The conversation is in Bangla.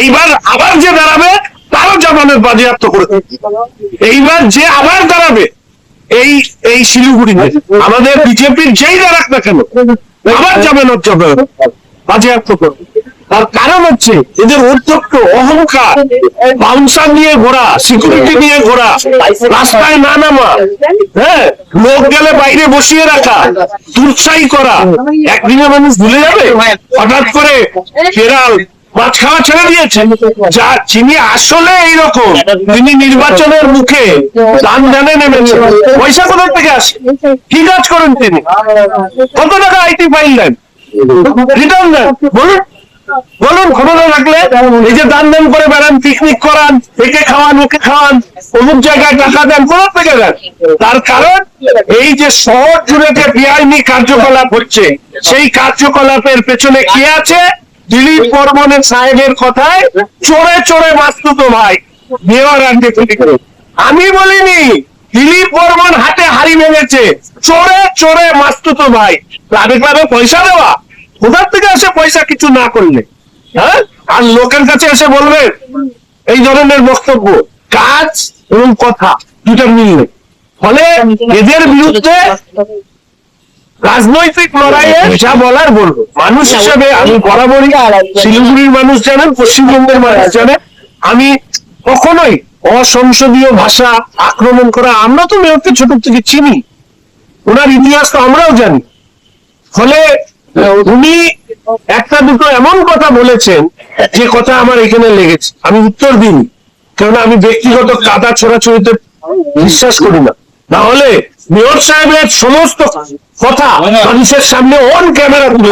এইবার আবার যে দাঁড়াবে তারও জামানত বাজেয়াপ্ত করে এইবার যে আবার দাঁড়াবে এই এই শিলিগুড়িতে আমাদের বিজেপির যেই দাঁড়াক না কেন আবার জামানত বাজেয়াপ্ত করবে। তার কারণ হচ্ছে এদের উদ্যোক্ত অহংকার, বাউন্সার নিয়ে ঘোরা, সিকিউরিটি নিয়ে ঘোরা, রাস্তায় না নামা, হ্যাঁ, লোক গেলে বাইরে বসিয়ে রাখা, দুর্সাই করা। একদিনে মানুষ ভুলে যাবে, হঠাৎ করে কেরাল মাছ খাওয়া ছেড়ে দিয়েছে। যা যিনি আসলে এইরকম, তিনি নির্বাচনের মুখে দান দানে নেমেছেন। পয়সা কোথা থেকে আসে? কি কাজ করেন তিনি? কত টাকা আইটি ফাইল দেন, রিটার্ন দেন? বলুন বলুন, ক্ষমতা থাকলে এই যে দান দান করে বেড়ান, পিকনিক করান, একে খাওয়ান ওকে খাওয়ান, অমুক জায়গায় টাকা দেন, কোথা থেকে দেন? তার কারণ এই যে শহর জুড়ে যে বেআইনি কার্যকলাপ হচ্ছে, সেই কার্যকলাপের পেছনে কি আছে? দিলীপ বর্মনের সাহেবের কথায় চোরে চোরে মাস্তুতো ভাই মেয়র আনতে ক্ষতি করে। আমি বলিনি দিলীপ বর্মন হাতে হাড়ি ভেঙেছে, চোরে চোরে মাস্তুতো ভাই। ক্লাবে ক্লাবে পয়সা দেওয়া, কোথার থেকে আসে পয়সা কিছু না করলে? হ্যাঁ, আর লোকের কাছে এসে বলবে এই ধরনের বক্তব্য, কাজ এবং কথা দুটো মিললে। ফলে এদের বিরুদ্ধে রাজনৈতিক লড়াইয়ে যা বলার বলবো। মানুষ হিসেবে আমি বরাবরই, শিলিগুড়ির মানুষ জানেন, পশ্চিমবঙ্গের মানুষ জানেন, আমি কখনোই অসংসদীয় ভাষা আক্রমণ করা, আমরা তো মেয়রকে ছোট থেকে চিনি, ওনার ইতিহাস তো আমরাও জানি। ফলে উনি একটা দুটো এমন কথা বলেছেন যে কথা আমার এখানে লেগেছে, আমি উত্তর দিইনি, কারণ আমি ব্যক্তিগত কাদা ছোড়াছড়িতে বিশ্বাস করি না। না হলে মেয়র সাহেবের সমস্ত কথা মানুষের সামনে অন ক্যামেরা তুলে